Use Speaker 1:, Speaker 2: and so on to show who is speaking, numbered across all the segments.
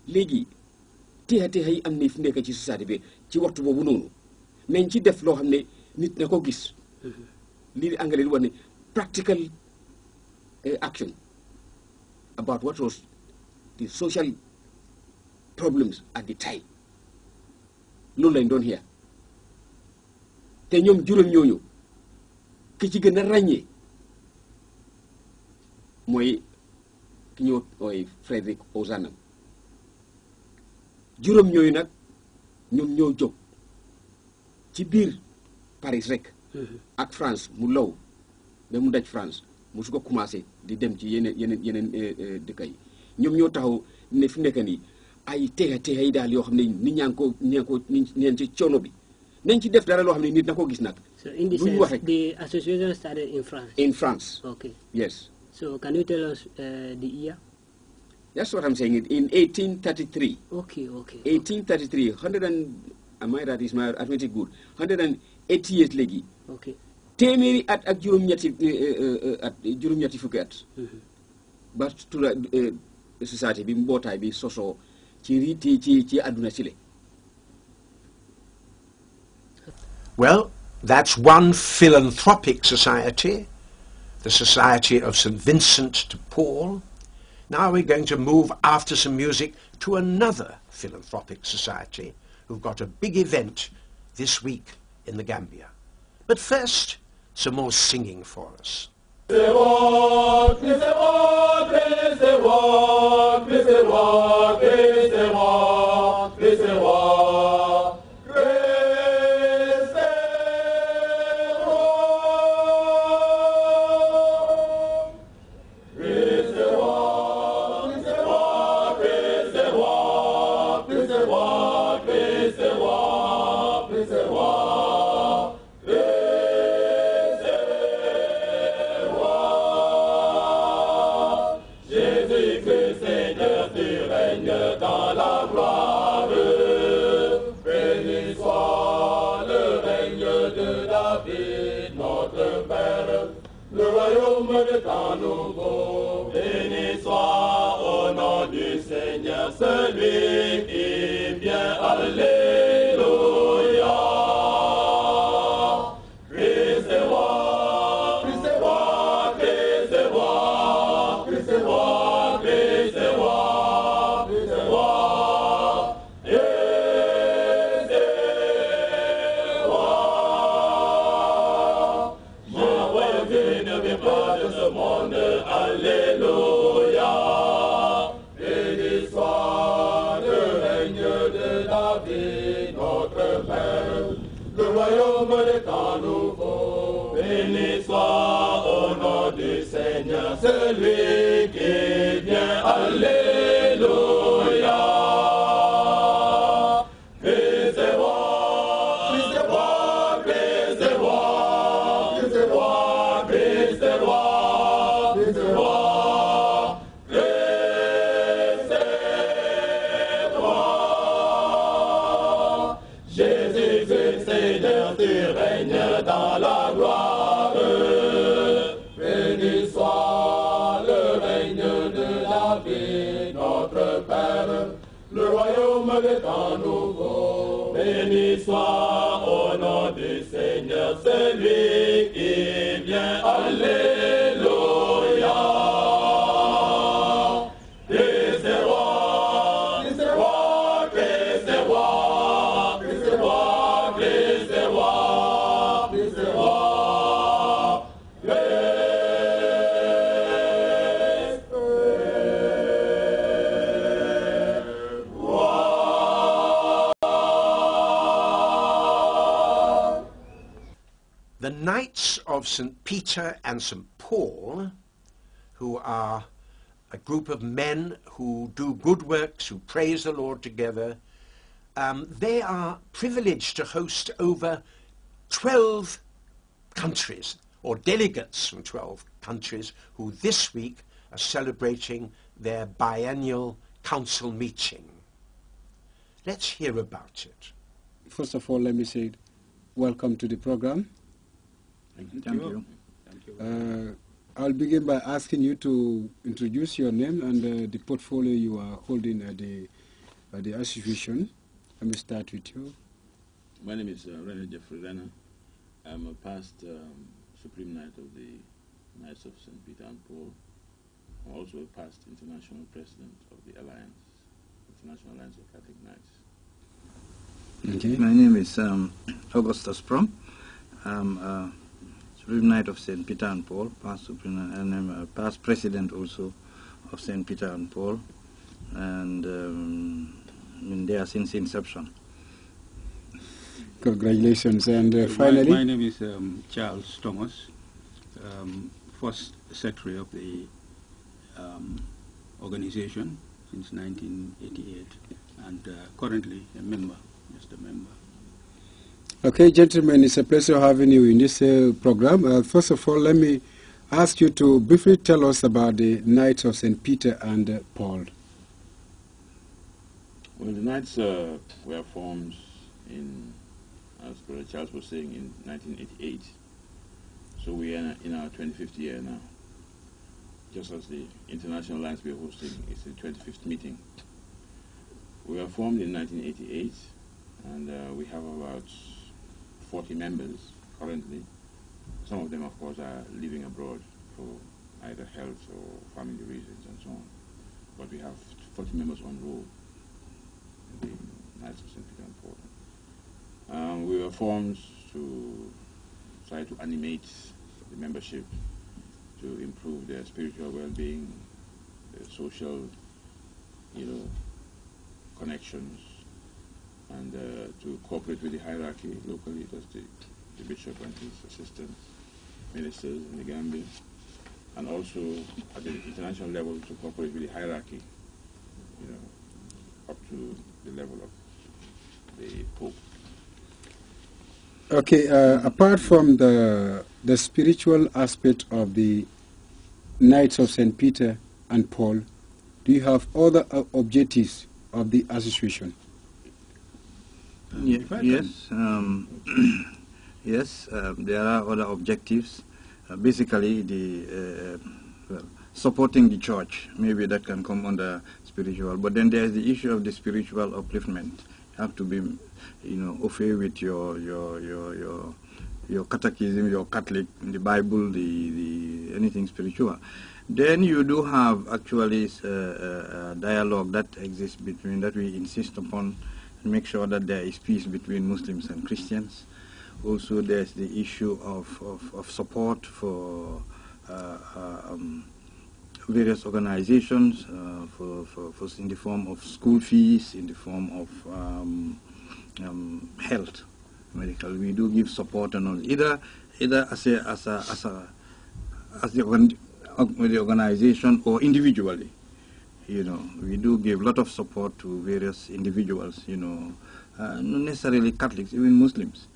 Speaker 1: léegi teexa yi am ne fi nekk ci société bi ci waxtu boobu noonu nañ ci def loo xam ne nit na ko gis lii anglais di wax ne practical action about what was the social problems at the time loolu lañ doon xeex te ñoom juróom ñooñu ki ci gën a ràññee mooy ki ñëw mooy Frédéric Ozanam juróom ñooyu nag ñoom ñoo jóg ci biir Paris rek ak France mu law ba mu daj France mu su ko commencé di dem ci yeneen dëkk yi ñoom ñoo taxaw ne fi mu nekk nii ay teexa yi daal yoo xam ne nit ñaa ngi ci coono bi nañ ci def dara loo xam ne nit na ko gis nag.
Speaker 2: So in this sense, the association started in France?
Speaker 1: In France.
Speaker 2: Okay.
Speaker 1: Yes.
Speaker 2: So can you tell us the year?
Speaker 1: That's what I'm saying. In 1833.
Speaker 2: Okay.
Speaker 1: 1833. Am I right? Is my arithmetic good? 180 years léegi.
Speaker 2: Okay.
Speaker 1: téeméeri at ak juróom-ñetti fukki at. ba tura société bi mbootaay bi sosoo ci àdduna si le.
Speaker 3: Well, that's one philanthropic society, the Society of St. Vincent de Paul. Now we're going to move, after some music, to another philanthropic society who've got a big event this week in the Gambia. But first, some more singing for us.
Speaker 4: Béni soit au nom du Seigneur celui qui vient, alléluia. Christ est roi, Christ est roi, Christ est roi, Christ est roi, Christ est roi, Christ est roi. Christ est roi. Mon royaume ne vient pas de ce monde, alléluia. Béni soit le règne de David, notre Père, le royaume des temps nouveaux. Béni soit au nom du Seigneur celui qui vient, alléluia. Christ est roi, Christ est roi, Christ est roi, Christ est roi, Christ est roi, Christ est roi. Christ est roi. Jésus-Christ, Seigneur, tu règnes dans la gloire. Béni soit le règne de David, notre Père, le royaume des temps nouveaux. Béni soit au nom du Seigneur celui qui vient, alléluia. Christ est roi, Christ est roi, Christ est roi, Christ est roi, Christ est roi, Christ est roi.
Speaker 3: The Knights of St. Peter and St. Paul, who are a group of men who do good works, who praise the Lord together, they are privileged to host over 12 countries, or delegates from 12 countries, who this week are celebrating their biennial council meeting. Let's hear about it.
Speaker 5: First of all, let me say welcome to the program.
Speaker 6: Thank you.
Speaker 5: I'll begin by asking you to introduce your name and the portfolio you are holding at the the association. Let me start with you.
Speaker 4: My name is René Jeffrey Renner. I'm a past Supreme Knight of the Knights of St. Peter and Paul. I'm also a past international president of the Alliance, International Alliance of Catholic Knights.
Speaker 5: Okay.
Speaker 6: My name is Augustus Prom. I'm a Supreme Knight of St. Peter and Paul, past Supreme Knight, and I'm a past president also of St. Peter and Paul, and been there since inception.
Speaker 5: Congratulations. And finally?
Speaker 7: My name is Charles Thomas, first secretary of the organization since 1988, and currently a member, just a member.
Speaker 5: Okay, gentlemen, it's a pleasure having you in this program. First of all, let me ask you to briefly tell us about the Knights of St. Peter and Paul.
Speaker 4: Well, the Knights were formed in, as Brother Charles was saying, in 1988. So we are in our 25th year now. Just as the International Alliance we are hosting is the 25th meeting. We were formed in 1988, and we have about 40 members currently. Some of them, of course, are living abroad for either health or family reasons and so on. But we have 40 members on roll in the Knights of St. Peter and Paul. We were formed to try to animate the membership to improve their spiritual well-being, their social, connections, and to cooperate with the hierarchy locally. That's the bishop and his assistants, ministers in the Gambia, and also at the international level to cooperate with the hierarchy, up to the level of the Pope.
Speaker 5: Okay, apart from the spiritual aspect of the Knights of St. Peter and Paul, do you have other objectives of the association?
Speaker 6: Yes, yes, there are other objectives. Basically, the supporting the church. Maybe that can come under spiritual. But then there's the issue of the spiritual upliftment. You have to be, au fait with your catechism, your Catholic, the Bible, the anything spiritual. Then you do have actually a dialogue that exists between, that we insist upon, and make sure that there is peace between Muslims and Christians. Also, there's the issue of support for various organizations, for in the form of school fees, in the form of health, medical. We do give support and all, either as the organization or individually. We do give a lot of support to various individuals. Not necessarily Catholics, even Muslims.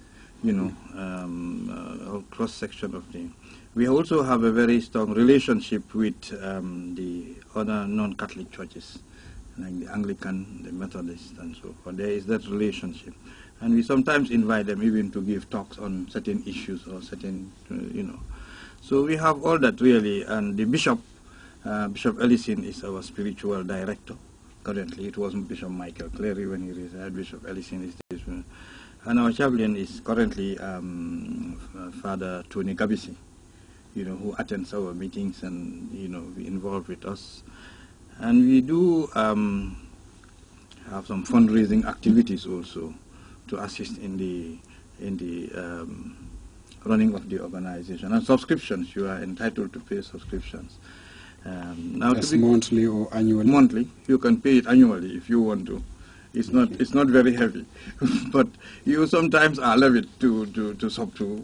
Speaker 6: Cross section of the. We also have a very strong relationship with the other non-Catholic churches, like the Anglican, the Methodist, and so forth. There is that relationship. And we sometimes invite them even to give talks on certain issues or certain, So we have all that really. And the Bishop, Bishop Ellison is our spiritual director. Currently, it was Bishop Michael Cleary when he retired. Bishop Ellison is this one. And our chaplain is currently Father Tony Gabisi, who attends our meetings and, be involved with us. And we do have some fundraising activities also to assist in the running of the organization. And subscriptions, you are entitled to pay subscriptions.
Speaker 5: Now that's monthly or annually?
Speaker 6: Monthly. You can pay it annually if you want to. It's not very heavy, but you sometimes are levied to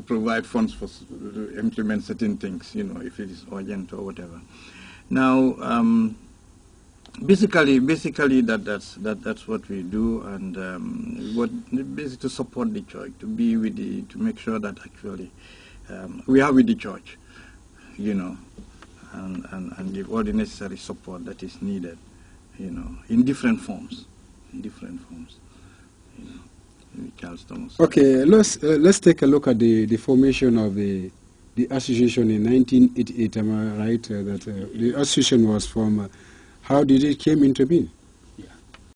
Speaker 6: provide funds to implement certain things, if it is urgent or whatever. Now, basically that's what we do, and basically to support the church, to be with to make sure that actually we are with the church, and give all the necessary support that is needed, in different forms. Charles Thomas.
Speaker 5: Okay, let's take a look at the formation of the association in 1988. Am I right that the association was formed? How did it came into being?